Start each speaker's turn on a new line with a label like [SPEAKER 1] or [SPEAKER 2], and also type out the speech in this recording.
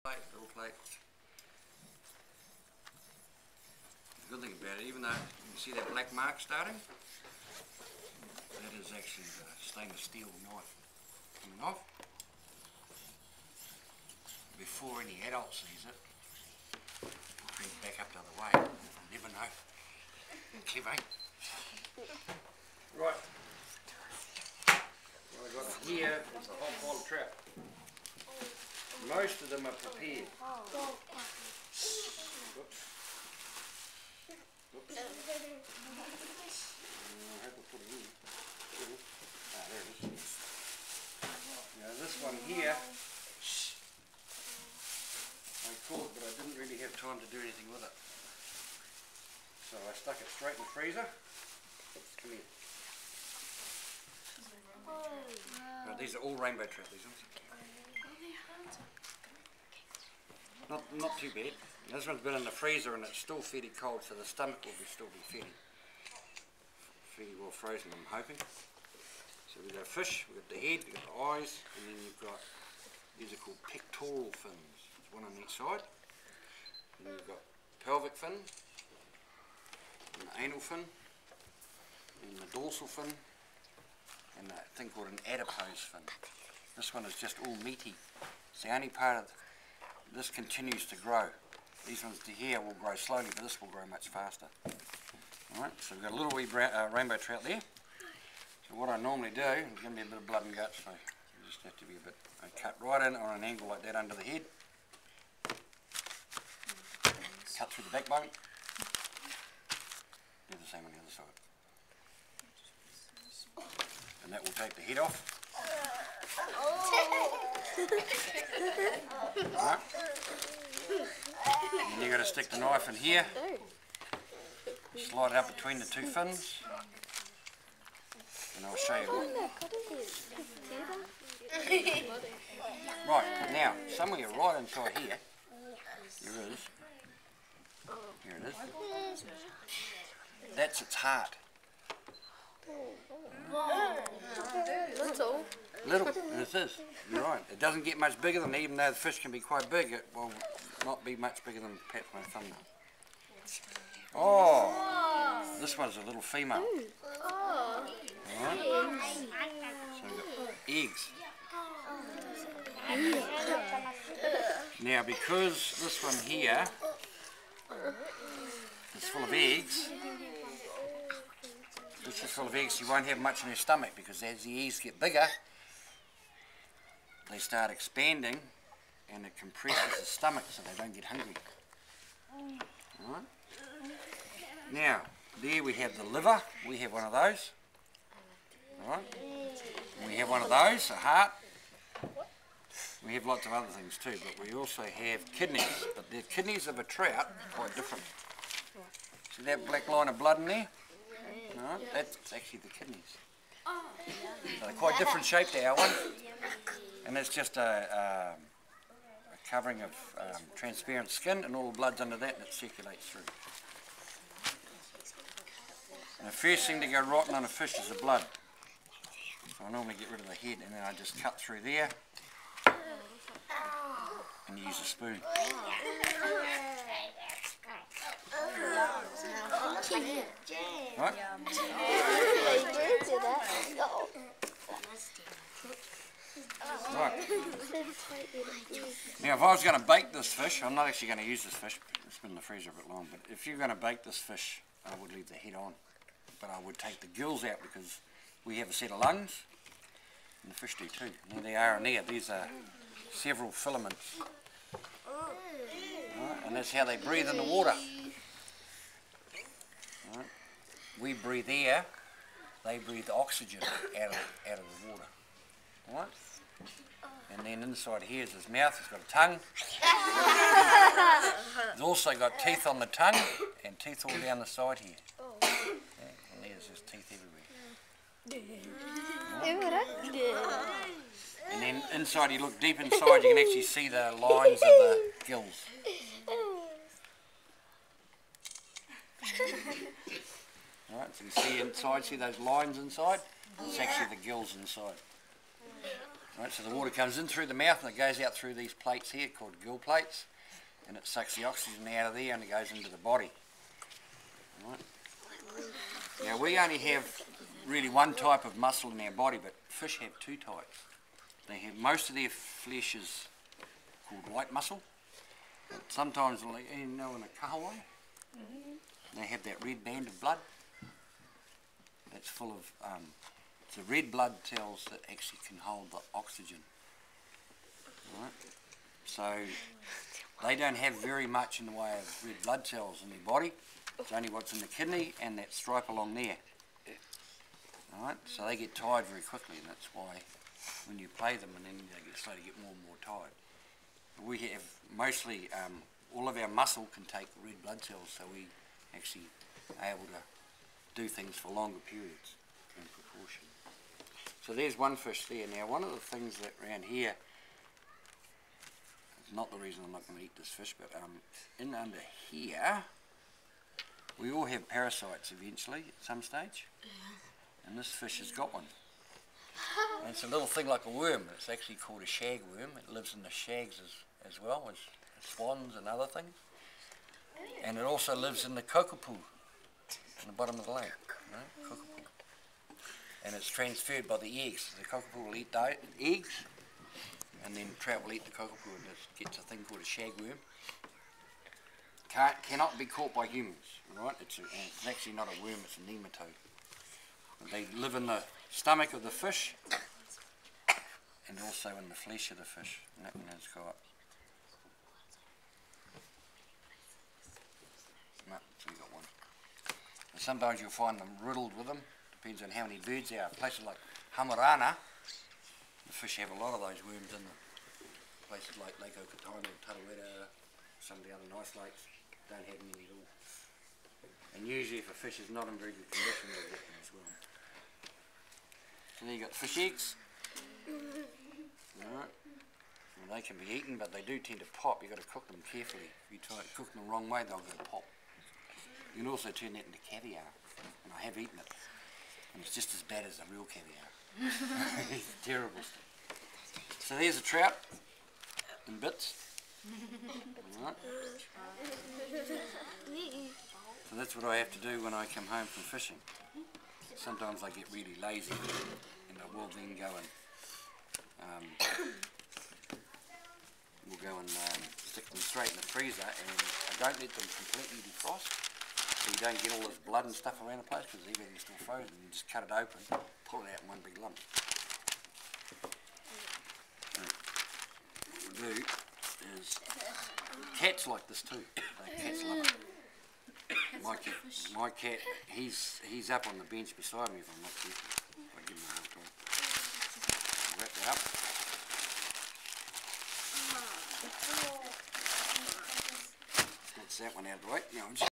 [SPEAKER 1] plate, little plate. The good thing about it, even though you can see that black mark starting, that is actually the stainless steel knife coming off. Before any adult sees it, I'll bring it back up the other way. You never know. Clever, eh? Right. What I've got here is a hot bottle trap. Most of them are prepared. Whoops. Whoops. I hope I put it in. Ah, there it is. Now this one here, I caught, but I didn't really have time to do anything with it. So I stuck it straight in the freezer. Come here. Right, these are all rainbow trout, these ones. Not too bad. This one's been in the freezer and it's still fairly cold, so the stomach will still be fairly well frozen, I'm hoping. So we've got a fish, we've got the head, we've got the eyes, and then you've got, these are called pectoral fins. There's one on each side. And you've got pelvic fin, and the anal fin, and the dorsal fin, and a thing called an adipose fin. This one is just all meaty. It's the only part of this continues to grow. These ones to here will grow slowly, but this will grow much faster. Alright, so we've got a little wee rainbow trout there. So what I normally do, there's going to be a bit of blood and guts, so you just have to be a bit, I cut right in on an angle like that under the head. Cut through the backbone. Do the same on the other side. And that will take the head off. Right. And then you've got to stick the knife in here, slide it up between the two fins, and I'll show you what. Right, now, somewhere right inside here, here it is, that's its heart. Little, and it is. You're right. It doesn't get much bigger than, even though the fish can be quite big, it will not be much bigger than perhaps my thumbnail. Oh, this one's a little female. Alright. So we've got eggs. Now, because this one here is full of eggs, this is full of eggs, you won't have much in her stomach, because as the eggs get bigger, they start expanding and it compresses the stomach so they don't get hungry. Alright. Now, there we have the liver, we have one of those. Alright. We have one of those, a heart. We have lots of other things too, but we also have kidneys. But the kidneys of a trout are quite different. See that black line of blood in there? Alright, that's actually the kidneys. So they're quite different shape to our one. And it's just a covering of transparent skin, and all the blood's under that and it circulates through. And the first thing to go rotten on a fish is the blood. So I normally get rid of the head and then I just cut through there and you use a spoon. Right? Right. Now if I was going to bake this fish, I'm not actually going to use this fish, it's been in the freezer a bit long, but if you're going to bake this fish, I would leave the head on. But I would take the gills out because we have a set of lungs, and the fish do too. There they are in there, these are several filaments. Right. And that's how they breathe in the water. Right. We breathe air, they breathe oxygen out of the water. Right. And then inside here is his mouth, he's got a tongue. He's also got teeth on the tongue and teeth all down the side here. Yeah, and there's his teeth everywhere. Right. And then inside, you look deep inside, you can actually see the lines of the gills. Right, so you can see inside, see those lines inside? It's actually the gills inside. Right, so the water comes in through the mouth and it goes out through these plates here called gill plates, and it sucks the oxygen out of there and it goes into the body. Right. Now we only have really one type of muscle in our body, but fish have two types. They have, most of their flesh is called white muscle. But sometimes, you know, in a kahawai, they have that red band of blood. That's full of, the red blood cells that actually can hold the oxygen. Right? So they don't have very much in the way of red blood cells in their body. It's only what's in the kidney and that stripe along there. Right? So they get tired very quickly, and that's why when you play them and then they slowly get more and more tired. We have mostly, all of our muscle can take red blood cells, so we actually are able to do things for longer periods in proportion. So there's one fish there. Now one of the things that around here, it's not the reason I'm not going to eat this fish, but in under here, we all have parasites eventually at some stage, and this fish has got one. And it's a little thing like a worm. It's actually called a shagworm. It lives in the shags as well as swans and other things. And it also lives in the kokopu, in the bottom of the lake. Kokopu. And it's transferred by the eggs. The kokopu will eat the eggs, and then trout will eat the kokopu, and it gets a thing called a shagworm. Cannot be caught by humans, right? It's actually not a worm, it's a nematode. They live in the stomach of the fish and also in the flesh of the fish. And that one has got... No, so we got one. And sometimes you'll find them riddled with them, depends on how many birds there are. Places like Hamarana, the fish have a lot of those worms in them. Places like Lake Okataina or Tarawera, some of the other nice lakes, don't have any at all. And usually if a fish is not in very good condition, they'll get them as well. So there you got fish eggs. Alright. Well, they can be eaten, but they do tend to pop. You've got to cook them carefully. If you try to cook them the wrong way, they'll go pop. You can also turn that into caviar, and I have eaten it. And it's just as bad as the real caviar. It's terrible stuff. So there's a trout in bits. Alright. So that's what I have to do when I come home from fishing. Sometimes I get really lazy and I will then go and stick them straight in the freezer, and I don't let them completely defrost, so you don't get all this blood and stuff around the place because everything's still frozen. You just cut it open, pull it out in one big lump. What we do is, cats like this too. Cats love it. My cat, he's up on the bench beside me if I'm not careful. I give him a hard time. Wrap that up. That's that one out of the way. Now I'm just